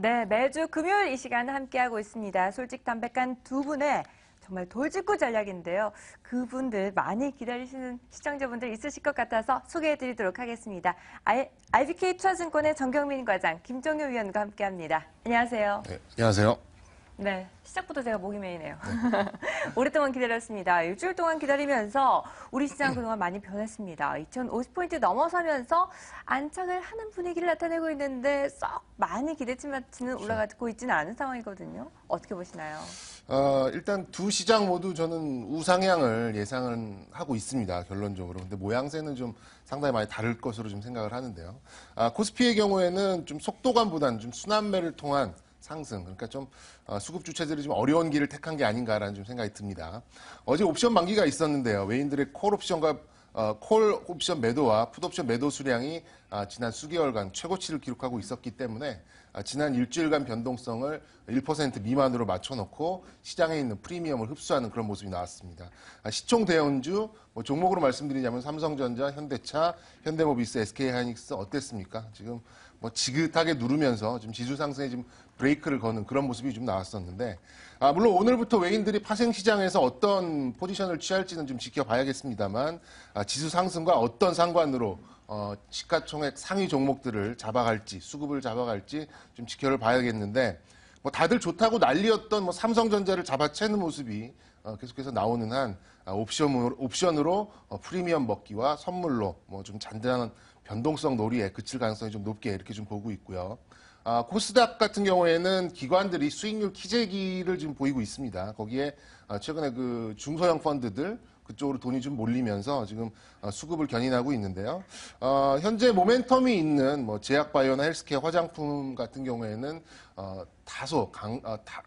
네, 매주 금요일 이 시간 함께하고 있습니다. 솔직담백한 두 분의 정말 돌직구 전략인데요. 그분들 많이 기다리시는 시청자분들 있으실 것 같아서 소개해드리도록 하겠습니다. IBK 투자증권의 정경민 과장, 김종효 위원과 함께합니다. 안녕하세요. 네, 안녕하세요. 네, 시작부터 제가 목이 메이네요. 네. 오랫동안 기다렸습니다. 일주일 동안 기다리면서 우리 시장 그동안 많이 변했습니다. 2050포인트 넘어서면서 안착을 하는 분위기를 나타내고 있는데 썩 많이 기대치만치는 올라가고 있지는 않은 상황이거든요. 어떻게 보시나요? 일단 두 시장 모두 저는 우상향을 예상은 하고 있습니다. 결론적으로. 근데 모양새는 좀 상당히 많이 다를 것으로 좀 생각을 하는데요. 코스피의 경우에는 좀 속도감보다는 좀 순환매를 통한 상승, 그러니까 좀 수급 주체들이 좀 어려운 길을 택한 게 아닌가라는 좀 생각이 듭니다. 어제 옵션 만기가 있었는데요. 외인들의 콜 옵션 매도와 풋 옵션 매도 수량이 지난 수개월간 최고치를 기록하고 있었기 때문에 지난 일주일간 변동성을 1% 미만으로 맞춰놓고 시장에 있는 프리미엄을 흡수하는 그런 모습이 나왔습니다. 시총 대형주 종목으로 말씀드리자면 삼성전자, 현대차, 현대모비스, SK하이닉스 어땠습니까? 지금 지긋하게 누르면서 지금 지수 상승에 지금 브레이크를 거는 그런 모습이 좀 나왔었는데, 물론 오늘부터 외인들이 파생 시장에서 어떤 포지션을 취할지는 좀 지켜봐야겠습니다만, 지수 상승과 어떤 상관으로 시가총액 상위 종목들을 잡아갈지, 수급을 잡아갈지 좀 지켜봐야겠는데, 다들 좋다고 난리였던 삼성전자를 잡아채는 모습이 계속해서 나오는 한 옵션으로 프리미엄 먹기와 선물로 좀 잔잔한 변동성 놀이에 그칠 가능성이 좀 높게 이렇게 좀 보고 있고요. 코스닥 같은 경우에는 기관들이 수익률 키재기를 지금 보이고 있습니다. 거기에 최근에 그 중소형 펀드들 그쪽으로 돈이 좀 몰리면서 지금 수급을 견인하고 있는데요. 현재 모멘텀이 있는 제약바이오나 헬스케어 화장품 같은 경우에는 다소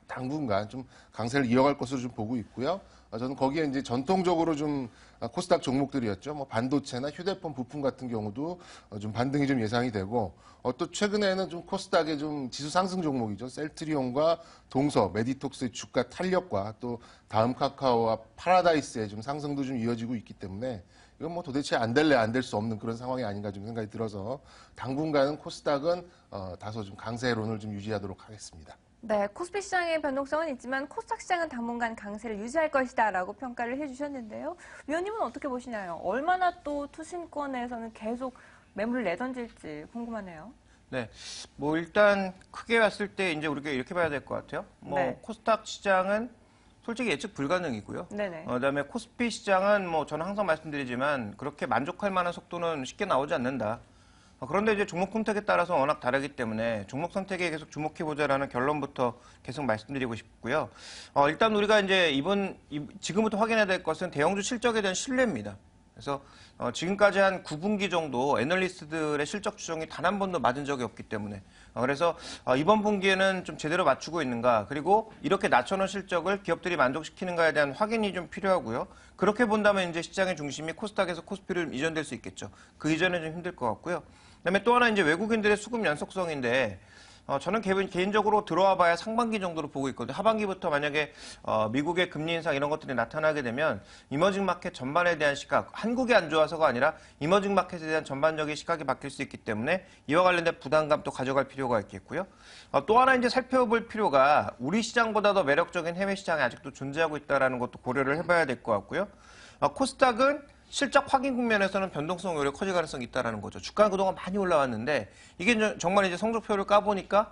당분간 좀 강세를 이어갈 것으로 좀 보고 있고요. 저는 거기에 이제 전통적으로 좀 코스닥 종목들이었죠. 반도체나 휴대폰 부품 같은 경우도 좀 반등이 좀 예상이 되고, 또 최근에는 좀 코스닥의 좀 지수 상승 종목이죠. 셀트리온과 동서, 메디톡스의 주가 탄력과 또 다음 카카오와 파라다이스의 좀 상승도 좀 이어지고 있기 때문에 이건 도대체 안 될래 안 될 수 없는 그런 상황이 아닌가 좀 생각이 들어서 당분간은 코스닥은 다소 좀 강세론을 좀 유지하도록 하겠습니다. 네, 코스피 시장의 변동성은 있지만 코스닥 시장은 당분간 강세를 유지할 것이다라고 평가를 해주셨는데요. 위원님은 어떻게 보시나요? 얼마나 또 투신권에서는 계속 매물을 내던질지 궁금하네요. 네, 일단 크게 봤을 때 이제 우리가 이렇게 봐야 될 것 같아요. 네. 코스닥 시장은 솔직히 예측 불가능이고요. 네네. 그다음에 코스피 시장은 저는 항상 말씀드리지만 그렇게 만족할 만한 속도는 쉽게 나오지 않는다. 그런데 이제 종목 선택에 따라서 워낙 다르기 때문에 종목 선택에 계속 주목해보자라는 결론부터 계속 말씀드리고 싶고요. 일단 우리가 이제 지금부터 확인해야 될 것은 대형주 실적에 대한 신뢰입니다. 그래서 지금까지 한 9분기 정도 애널리스트들의 실적 추정이 단 한 번도 맞은 적이 없기 때문에 그래서 이번 분기에는 좀 제대로 맞추고 있는가, 그리고 이렇게 낮춰놓은 실적을 기업들이 만족시키는가에 대한 확인이 좀 필요하고요. 그렇게 본다면 이제 시장의 중심이 코스닥에서 코스피로 이전될 수 있겠죠. 그 이전은 좀 힘들 것 같고요. 그다음에 또 하나 이제 외국인들의 수급 연속성인데 저는 개인적으로 들어와 봐야 상반기 정도로 보고 있거든요. 하반기부터 만약에 미국의 금리 인상 이런 것들이 나타나게 되면 이머징 마켓 전반에 대한 시각, 한국이 안 좋아서가 아니라 이머징 마켓에 대한 전반적인 시각이 바뀔 수 있기 때문에 이와 관련된 부담감도 가져갈 필요가 있겠고요. 또 하나 이제 살펴볼 필요가 우리 시장보다 더 매력적인 해외 시장이 아직도 존재하고 있다는 것도 고려를 해봐야 될 것 같고요. 코스닥은 실적 확인 국면에서는 변동성이 오히려 커질 가능성이 있다는 거죠. 주가는 그동안 많이 올라왔는데 이게 정말 이제 성적표를 까보니까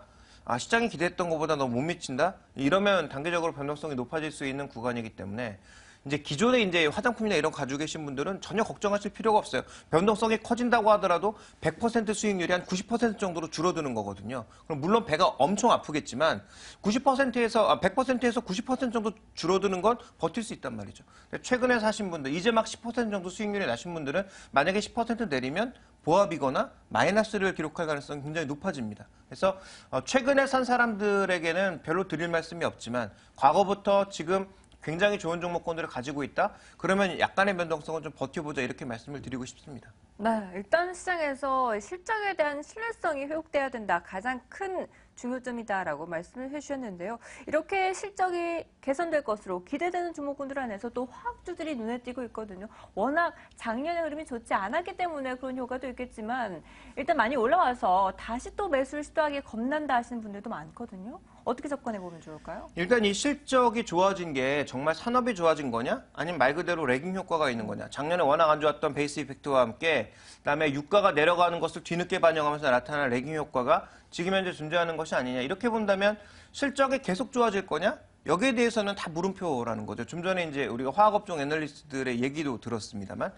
시장이 기대했던 것보다 너무 못 미친다? 이러면 단기적으로 변동성이 높아질 수 있는 구간이기 때문에 이제 기존에 이제 화장품이나 이런 가지고 계신 분들은 전혀 걱정하실 필요가 없어요. 변동성이 커진다고 하더라도 100% 수익률이 한 90% 정도로 줄어드는 거거든요. 그럼 물론 배가 엄청 아프겠지만 100%에서 90% 정도 줄어드는 건 버틸 수 있단 말이죠. 최근에 사신 분들, 이제 막 10% 정도 수익률이 나신 분들은 만약에 10% 내리면 보합이거나 마이너스를 기록할 가능성이 굉장히 높아집니다. 그래서 최근에 산 사람들에게는 별로 드릴 말씀이 없지만 과거부터 지금 굉장히 좋은 종목군들을 가지고 있다? 그러면 약간의 변동성은 좀 버텨보자, 이렇게 말씀을 드리고 싶습니다. 네, 일단 시장에서 실적에 대한 신뢰성이 회복돼야 된다. 가장 큰 중요점이다라고 말씀을 해주셨는데요. 이렇게 실적이 개선될 것으로 기대되는 종목군들 안에서 또 화학주들이 눈에 띄고 있거든요. 워낙 작년의 흐름이 좋지 않았기 때문에 그런 효과도 있겠지만 일단 많이 올라와서 다시 또 매수를 시도하기 겁난다 하시는 분들도 많거든요. 어떻게 접근해 보면 좋을까요? 일단 이 실적이 좋아진 게 정말 산업이 좋아진 거냐? 아니면 말 그대로 레깅 효과가 있는 거냐? 작년에 워낙 안 좋았던 베이스 이펙트와 함께 그다음에 유가가 내려가는 것을 뒤늦게 반영하면서 나타난 레깅 효과가 지금 현재 존재하는 것이 아니냐? 이렇게 본다면 실적이 계속 좋아질 거냐? 여기에 대해서는 다 물음표라는 거죠. 좀 전에 이제 우리가 화학업종 애널리스트들의 얘기도 들었습니다만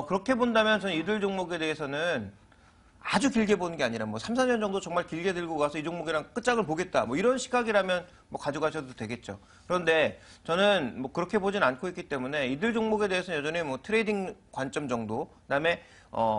그렇게 본다면 저는 이들 종목에 대해서는 아주 길게 보는 게 아니라 뭐 3, 4년 정도 정말 길게 들고 가서 이 종목이랑 끝장을 보겠다. 뭐 이런 시각이라면 뭐 가져가셔도 되겠죠. 그런데 저는 뭐 그렇게 보진 않고 있기 때문에 이들 종목에 대해서는 여전히 뭐 트레이딩 관점 정도, 그다음에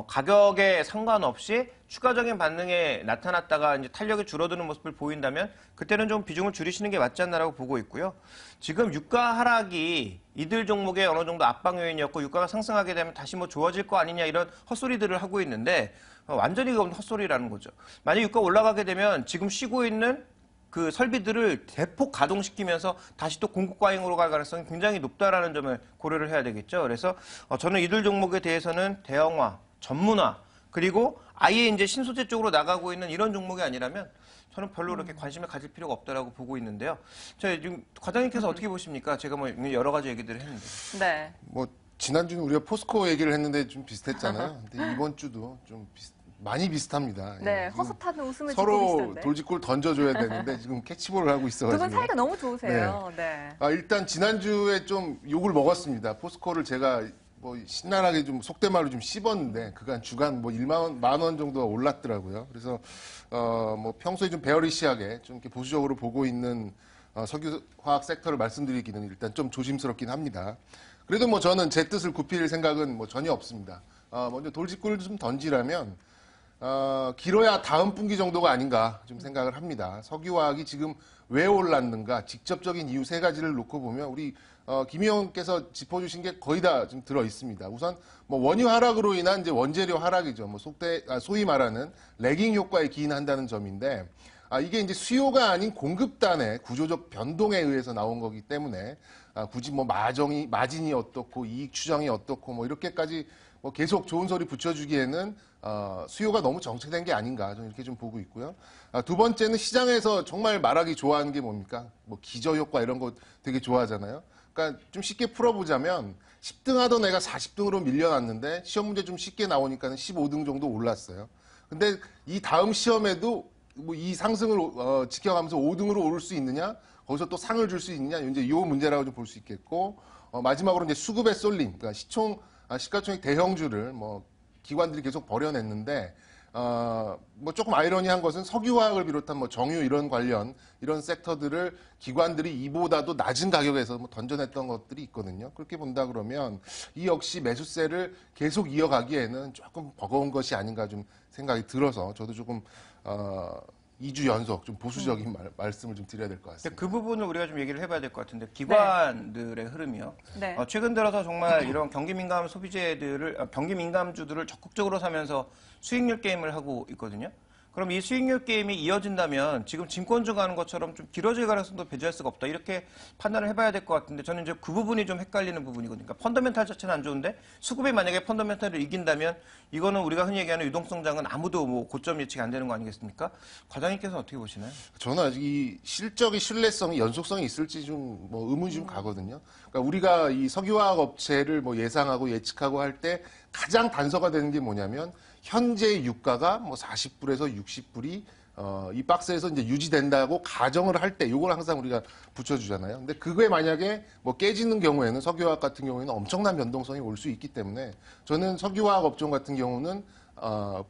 가격에 상관없이 추가적인 반응에 나타났다가 이제 탄력이 줄어드는 모습을 보인다면 그때는 좀 비중을 줄이시는 게 맞지 않나라고 보고 있고요. 지금 유가 하락이 이들 종목의 어느 정도 압박 요인이었고 유가가 상승하게 되면 다시 뭐 좋아질 거 아니냐 이런 헛소리들을 하고 있는데 완전히 그건 헛소리라는 거죠. 만약 유가 올라가게 되면 지금 쉬고 있는 그 설비들을 대폭 가동시키면서 다시 또 공급 과잉으로 갈 가능성이 굉장히 높다라는 점을 고려를 해야 되겠죠. 그래서 저는 이들 종목에 대해서는 대형화, 전문화, 그리고 아예 이제 신소재 쪽으로 나가고 있는 이런 종목이 아니라면 저는 별로 그렇게 관심을 가질 필요가 없다라고 보고 있는데요. 지금 과장님께서 어떻게 보십니까? 제가 뭐 여러 가지 얘기들을 했는데. 네. 뭐 지난주는 우리가 포스코 얘기를 했는데 좀 비슷했잖아요. 근데 이번 주도 좀 많이 비슷합니다. 네, 예, 지금 허섯한 웃음을 짓고 서로 계시던데. 돌직구를 던져줘야 되는데 지금 캐치볼을 하고 두 있어가지고. 분 사이가 너무 좋으세요. 네. 일단 지난주에 좀 욕을 먹었습니다. 포스코를 제가 뭐 신랄하게 좀 속된 말로 좀 씹었는데 그간 주간 뭐 1만 원 정도가 올랐더라고요. 그래서 뭐 평소에 좀 베어리시하게 좀 이렇게 보수적으로 보고 있는 석유화학 섹터를 말씀드리기는 일단 좀 조심스럽긴 합니다. 그래도 뭐 저는 제 뜻을 굽힐 생각은 뭐 전혀 없습니다. 먼저 돌직구를 좀 던지라면 길어야 다음 분기 정도가 아닌가 좀 생각을 합니다. 석유화학이 지금 왜 올랐는가 직접적인 이유 세 가지를 놓고 보면 우리 김 의원께서 짚어주신 게 거의 다 좀 들어 있습니다. 우선 뭐 원유 하락으로 인한 이제 원재료 하락이죠. 뭐 소위 말하는 레깅 효과에 기인한다는 점인데 이게 이제 수요가 아닌 공급단의 구조적 변동에 의해서 나온 거기 때문에 굳이 뭐 마진이 어떻고 이익 추정이 어떻고 뭐 이렇게까지 뭐 계속 좋은 소리 붙여주기에는 수요가 너무 정체된 게 아닌가 저는 이렇게 좀 보고 있고요. 두 번째는 시장에서 정말 말하기 좋아하는 게 뭡니까? 뭐 기저효과 이런 거 되게 좋아하잖아요. 그러니까 좀 쉽게 풀어보자면 10등 하던 애가 40등으로 밀려났는데 시험 문제 좀 쉽게 나오니까는 15등 정도 올랐어요. 근데 이 다음 시험에도 뭐 이 상승을 지켜가면서 5등으로 오를 수 있느냐? 거기서 또 상을 줄 수 있느냐? 이제 이 문제라고 좀 볼 수 있겠고 마지막으로 이제 수급의 쏠림, 그러니까 시가총액 대형주를 뭐 기관들이 계속 버려냈는데 뭐 조금 아이러니한 것은 석유화학을 비롯한 뭐 정유 이런 관련 이런 섹터들을 기관들이 이보다도 낮은 가격에서 뭐 던져냈던 것들이 있거든요. 그렇게 본다 그러면 이 역시 매수세를 계속 이어가기에는 조금 버거운 것이 아닌가 좀 생각이 들어서 저도 조금 2주 연속 좀 보수적인 말씀을 좀 드려야 될 것 같습니다. 그 부분을 우리가 좀 얘기를 해봐야 될 것 같은데 기관들의 흐름이요. 네. 최근 들어서 정말 이런 경기 민감 소비재들을 경기 민감주들을 적극적으로 사면서 수익률 게임을 하고 있거든요. 그럼 이 수익률 게임이 이어진다면 지금 증권주 가는 것처럼 좀 길어질 가능성도 배제할 수가 없다. 이렇게 판단을 해봐야 될 것 같은데 저는 이제 그 부분이 좀 헷갈리는 부분이거든요. 그러니까 펀더멘탈 자체는 안 좋은데 수급이 만약에 펀더멘탈을 이긴다면 이거는 우리가 흔히 얘기하는 유동성장은 아무도 뭐 고점 예측이 안 되는 거 아니겠습니까? 과장님께서는 어떻게 보시나요? 저는 아직 이 실적의 신뢰성이 연속성이 있을지 좀 뭐 의문이 좀 가거든요. 그러니까 우리가 이 석유화학 업체를 뭐 예상하고 예측하고 할 때 가장 단서가 되는 게 뭐냐면 현재 유가가 뭐 40불에서 60불이 이 박스에서 이제 유지된다고 가정을 할 때 이걸 항상 우리가 붙여주잖아요. 근데 그게 만약에 뭐 깨지는 경우에는 석유화학 같은 경우에는 엄청난 변동성이 올 수 있기 때문에 저는 석유화학 업종 같은 경우는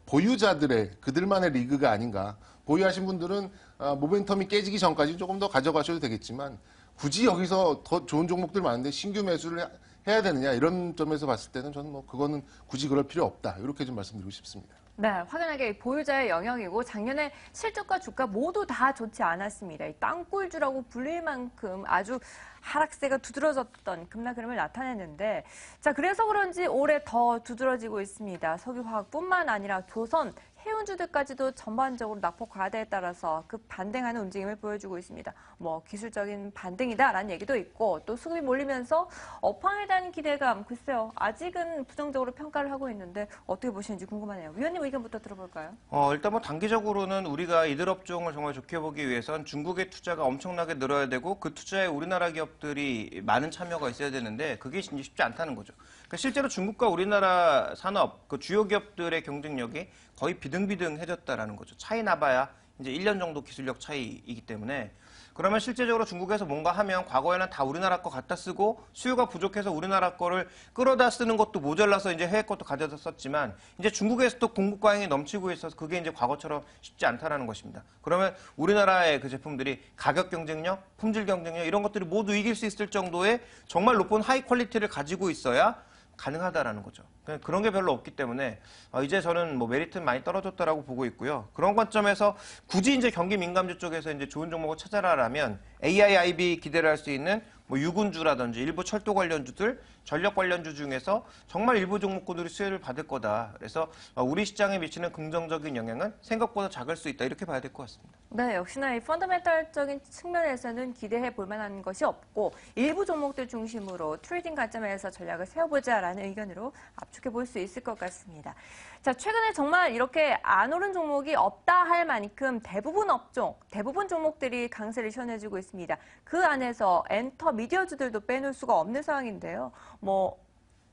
보유자들의 그들만의 리그가 아닌가. 보유하신 분들은 모멘텀이 깨지기 전까지 조금 더 가져가셔도 되겠지만 굳이 여기서 더 좋은 종목들 많은데 신규 매수를 해야 되느냐 이런 점에서 봤을 때는 저는 뭐 그거는 굳이 그럴 필요 없다 이렇게 좀 말씀드리고 싶습니다. 네, 확연하게 보유자의 영역이고 작년에 실적과 주가 모두 다 좋지 않았습니다. 이 땅굴주라고 불릴 만큼 아주 하락세가 두드러졌던 급락 흐름을 나타냈는데 자 그래서 그런지 올해 더 두드러지고 있습니다. 석유화학뿐만 아니라 조선, 해운주들까지도 전반적으로 낙폭 과대에 따라서 급반등하는 움직임을 보여주고 있습니다. 뭐 기술적인 반등이다라는 얘기도 있고 또 수급이 몰리면서 업황에 대한 기대감 글쎄요 아직은 부정적으로 평가를 하고 있는데 어떻게 보시는지 궁금하네요. 위원님 의견부터 들어볼까요? 일단 뭐 단기적으로는 우리가 이들 업종을 정말 좋게 보기 위해선 중국의 투자가 엄청나게 늘어야 되고 그 투자에 우리나라 기업들이 많은 참여가 있어야 되는데 그게 이제 쉽지 않다는 거죠. 그러니까 실제로 중국과 우리나라 산업, 그 주요 기업들의 경쟁력이 거의 비등비등해졌다라는 거죠. 차이 나봐야 이제 1년 정도 기술력 차이이기 때문에 그러면 실제적으로 중국에서 뭔가 하면 과거에는 다 우리나라 거 갖다 쓰고 수요가 부족해서 우리나라 거를 끌어다 쓰는 것도 모자라서 이제 해외 것도 가져다 썼지만 이제 중국에서도 공급 과잉이 넘치고 있어서 그게 이제 과거처럼 쉽지 않다라는 것입니다. 그러면 우리나라의 그 제품들이 가격 경쟁력, 품질 경쟁력 이런 것들이 모두 이길 수 있을 정도의 정말 높은 하이 퀄리티를 가지고 있어야 가능하다라는 거죠. 그런 게 별로 없기 때문에 이제 저는 뭐 메리트는 많이 떨어졌다라고 보고 있고요. 그런 관점에서 굳이 이제 경기 민감주 쪽에서 이제 좋은 종목을 찾아라라면 AIIB 기대를 할 수 있는 뭐 유군주라든지 일부 철도 관련주들, 전력 관련주 중에서 정말 일부 종목군들이 수혜를 받을 거다. 그래서 우리 시장에 미치는 긍정적인 영향은 생각보다 작을 수 있다. 이렇게 봐야 될 것 같습니다. 네, 역시나 이 펀더멘탈적인 측면에서는 기대해 볼 만한 것이 없고 일부 종목들 중심으로 트레이딩 관점에서 전략을 세워보자라는 의견으로 압축해 볼 수 있을 것 같습니다. 자, 최근에 정말 이렇게 안 오른 종목이 없다 할 만큼 대부분 업종, 대부분 종목들이 강세를 시원해주고 있습니다. 그 안에서 엔터 미디어주들도 빼놓을 수가 없는 상황인데요. 뭐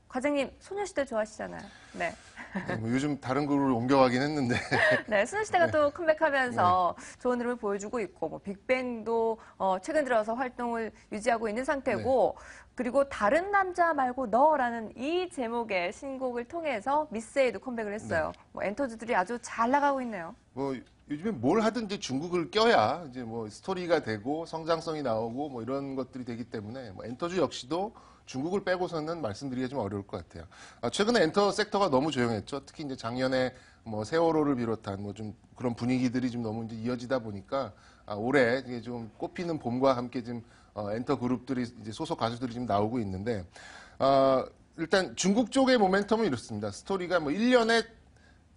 과장님 소녀시대 좋아하시잖아요. 네. 뭐 요즘 다른 그룹으로 옮겨가긴 했는데 네, 소녀시대가 또 컴백하면서 좋은 흐름을 보여주고 있고, 뭐 빅뱅도 최근 들어서 활동을 유지하고 있는 상태고, 그리고 다른 남자 말고 너라는 이 제목의 신곡을 통해서 미스에이도 컴백을 했어요. 뭐 엔터주들이 아주 잘 나가고 있네요. 뭐 요즘에 뭘 하든 이제 중국을 껴야 이제 뭐 스토리가 되고 성장성이 나오고 뭐 이런 것들이 되기 때문에 뭐 엔터주 역시도 중국을 빼고서는 말씀드리기가 좀 어려울 것 같아요. 최근에 엔터 섹터가 너무 조용했죠. 특히 이제 작년에 뭐 세월호를 비롯한 뭐 좀 그런 분위기들이 좀 너무 이제 이어지다 보니까 올해 이게 좀 꽃피는 봄과 함께 좀 엔터 그룹들이 이제 소속 가수들이 지금 나오고 있는데 일단 중국 쪽의 모멘텀은 이렇습니다. 스토리가 뭐 1년에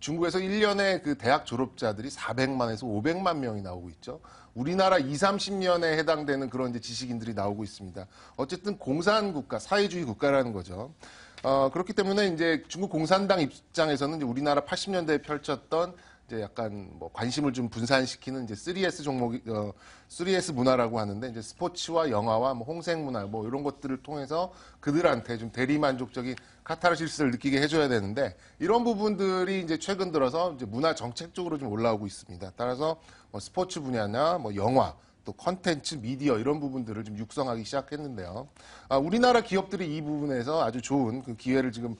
중국에서 1년에 그 대학 졸업자들이 400만에서 500만 명이 나오고 있죠. 우리나라 20, 30년에 해당되는 그런 이제 지식인들이 나오고 있습니다. 어쨌든 공산 국가, 사회주의 국가라는 거죠. 그렇기 때문에 이제 중국 공산당 입장에서는 이제 우리나라 80년대에 펼쳤던 이제 약간 뭐 관심을 좀 분산시키는 이제 3S 종목이 3S 문화라고 하는데 이제 스포츠와 영화와 뭐 홍색 문화 뭐 이런 것들을 통해서 그들한테 좀 대리만족적인 카타르시스를 느끼게 해줘야 되는데 이런 부분들이 이제 최근 들어서 이제 문화 정책 쪽으로 좀 올라오고 있습니다. 따라서 뭐 스포츠 분야나 뭐 영화 또 컨텐츠, 미디어 이런 부분들을 좀 육성하기 시작했는데요. 우리나라 기업들이 이 부분에서 아주 좋은 그 기회를 지금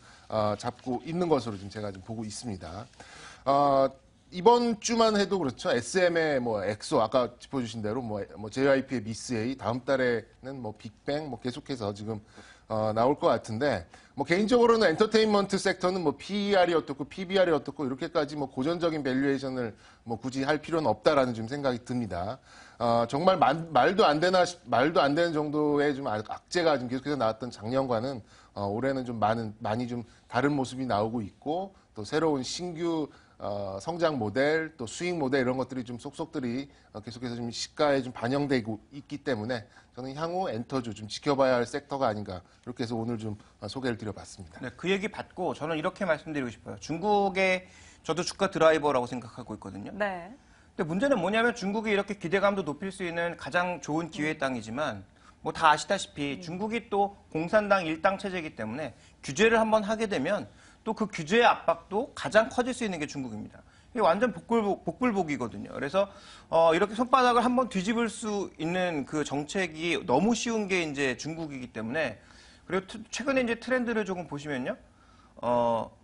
잡고 있는 것으로 지금 제가 좀 보고 있습니다. 이번 주만 해도 그렇죠. SM의 뭐 엑소 아까 짚어주신 대로 뭐 JYP의 미스에이 다음 달에는 뭐 빅뱅 뭐 계속해서 지금 나올 것 같은데 뭐 개인적으로는 엔터테인먼트 섹터는 뭐 PER이 어떻고 PBR이 어떻고 이렇게까지 뭐 고전적인 밸류에이션을 뭐 굳이 할 필요는 없다라는 좀 생각이 듭니다. 정말 말도 안 되는 정도의 좀 악재가 좀 계속해서 나왔던 작년과는 올해는 좀 많이 좀 다른 모습이 나오고 있고 또 새로운 신규 성장 모델, 또 수익 모델 이런 것들이 좀 속속들이 계속해서 좀 시가에 좀 반영되고 있기 때문에 저는 향후 엔터주 좀 지켜봐야 할 섹터가 아닌가 이렇게 해서 오늘 좀 소개를 드려봤습니다. 네, 그 얘기 받고 저는 이렇게 말씀드리고 싶어요. 중국의 저도 주가 드라이버라고 생각하고 있거든요. 네. 근데 문제는 뭐냐면 중국이 이렇게 기대감도 높일 수 있는 가장 좋은 기회의 땅이지만 뭐 다 아시다시피 중국이 또 공산당 일당 체제이기 때문에 규제를 한번 하게 되면 또 그 규제의 압박도 가장 커질 수 있는 게 중국입니다. 이게 완전 복불복이거든요. 그래서 이렇게 손바닥을 한번 뒤집을 수 있는 그 정책이 너무 쉬운 게 이제 중국이기 때문에 그리고 최근에 이제 트렌드를 조금 보시면요.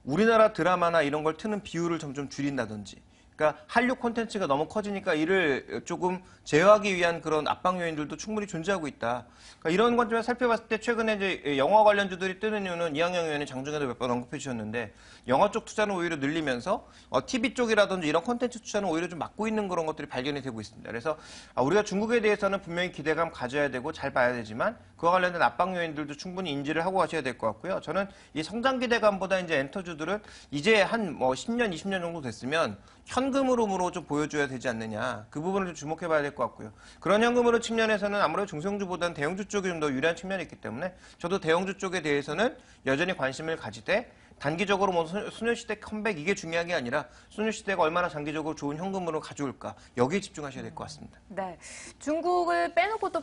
우리나라 드라마나 이런 걸 트는 비율을 점점 줄인다든지 그러니까 한류 콘텐츠가 너무 커지니까 이를 조금 제어하기 위한 그런 압박 요인들도 충분히 존재하고 있다. 그러니까 이런 관점에서 살펴봤을 때 최근에 이제 영화 관련주들이 뜨는 이유는 이항영 의원이 장중에도 몇 번 언급해 주셨는데 영화 쪽 투자는 오히려 늘리면서 TV 쪽이라든지 이런 콘텐츠 투자는 오히려 좀 막고 있는 그런 것들이 발견이 되고 있습니다. 그래서 우리가 중국에 대해서는 분명히 기대감 가져야 되고 잘 봐야 되지만 그 그와 관련된 압박 요인들도 충분히 인지를 하고 가셔야 될 것 같고요. 저는 이 성장 기대감보다 이제 엔터주들은 이제 한 뭐 10년, 20년 정도 됐으면 현금으로 좀 보여줘야 되지 않느냐. 그 부분을 좀 주목해 봐야 될 것 같고요. 그런 현금으로 측면에서는 아무래도 중소형주보다는 대형주 쪽이 좀 더 유리한 측면이 있기 때문에 저도 대형주 쪽에 대해서는 여전히 관심을 가지되 단기적으로 뭐 소녀시대 컴백 이게 중요한 게 아니라 소녀시대가 얼마나 장기적으로 좋은 현금으로 가져올까 여기에 집중하셔야 될 것 같습니다. 네, 중국을 빼놓고 또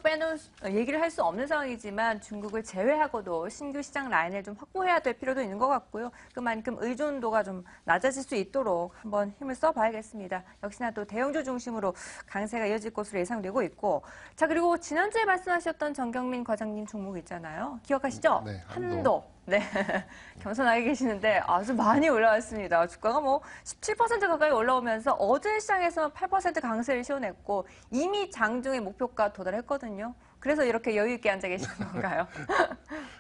얘기를 할 수 없는 상황이지만 중국을 제외하고도 신규 시장 라인을 좀 확보해야 될 필요도 있는 것 같고요. 그만큼 의존도가 좀 낮아질 수 있도록 한번 힘을 써봐야겠습니다. 역시나 또 대형주 중심으로 강세가 이어질 것으로 예상되고 있고, 자 그리고 지난주에 말씀하셨던 정경민 과장님 종목 있잖아요. 기억하시죠? 네, 한도. 네, 겸손하게 계시는데 아주 많이 올라왔습니다. 주가가 뭐 17% 가까이 올라오면서 어제 시장에서 8% 강세를 시원했고 이미 장중에 목표가 도달했거든요. 그래서 이렇게 여유 있게 앉아 계시는 건가요?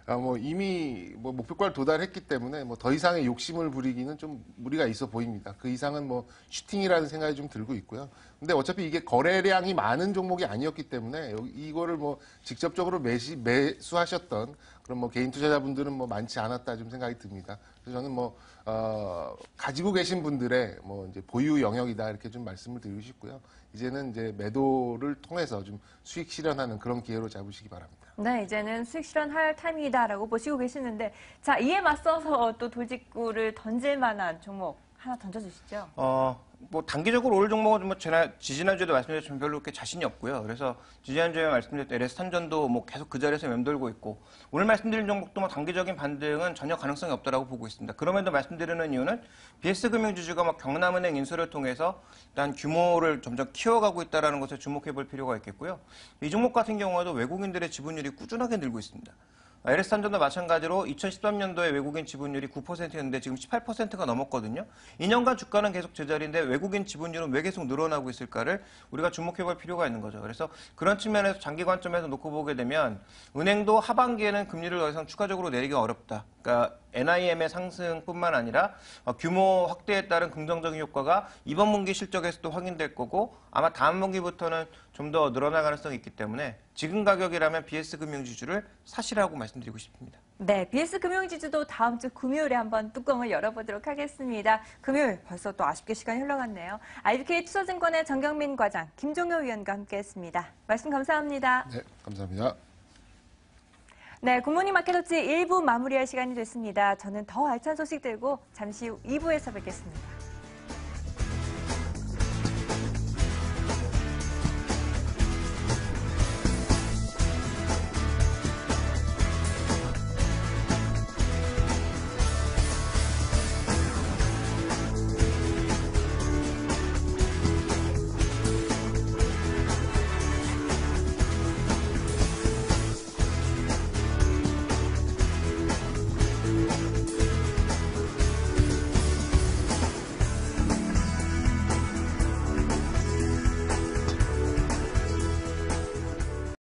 뭐 이미 뭐 목표가를 도달했기 때문에 뭐 더 이상의 욕심을 부리기는 좀 무리가 있어 보입니다. 그 이상은 뭐 슈팅이라는 생각이 좀 들고 있고요. 근데 어차피 이게 거래량이 많은 종목이 아니었기 때문에 이거를 뭐 직접적으로 매수하셨던 그런 뭐 개인 투자자분들은 뭐 많지 않았다 좀 생각이 듭니다. 그래서 저는 뭐 가지고 계신 분들의 뭐 이제 보유 영역이다 이렇게 좀 말씀을 드리고 싶고요. 이제는 이제 매도를 통해서 좀 수익 실현하는 그런 기회로 잡으시기 바랍니다. 네, 이제는 수익 실현할 타이밍이다라고 보시고 계시는데, 자 이에 맞서서 또 돌직구를 던질 만한 종목 하나 던져주시죠. 뭐 단기적으로 오를 종목은 뭐 지지난주에도 말씀드렸지만 별로 그렇게 자신이 없고요. 그래서 지지난주에 말씀드렸던 LS탄전도 뭐 계속 그 자리에서 맴돌고 있고 오늘 말씀드린 종목도 뭐 단기적인 반등은 전혀 가능성이 없다라고 보고 있습니다. 그럼에도 말씀드리는 이유는 BS금융지주가 막 경남은행 인수를 통해서 일단 규모를 점점 키워가고 있다는 것에 주목해 볼 필요가 있겠고요. 이 종목 같은 경우에도 외국인들의 지분율이 꾸준하게 늘고 있습니다. LS탄전도 마찬가지로 2013년도에 외국인 지분율이 9%였는데 지금 18%가 넘었거든요. 2년간 주가는 계속 제자리인데 외국인 지분율은 왜 계속 늘어나고 있을까를 우리가 주목해볼 필요가 있는 거죠. 그래서 그런 측면에서 장기 관점에서 놓고 보게 되면 은행도 하반기에는 금리를 더 이상 추가적으로 내리기 어렵다. 그러니까 NIM의 상승뿐만 아니라 규모 확대에 따른 긍정적인 효과가 이번 분기 실적에서도 확인될 거고 아마 다음 분기부터는 좀 더 늘어날 가능성이 있기 때문에 지금 가격이라면 BS금융지주를 사시라고 말씀드리고 싶습니다. 네, BS금융지주도 다음 주 금요일에 한번 뚜껑을 열어보도록 하겠습니다. 금요일 벌써 또 아쉽게 시간이 흘러갔네요. IBK 투자증권의 정경민 과장, 김종효 위원과 함께했습니다. 말씀 감사합니다. 네, 감사합니다. 네, 굿모닝 마켓워치 1부 마무리할 시간이 됐습니다. 저는 더 알찬 소식 들고 잠시 후 2부에서 뵙겠습니다.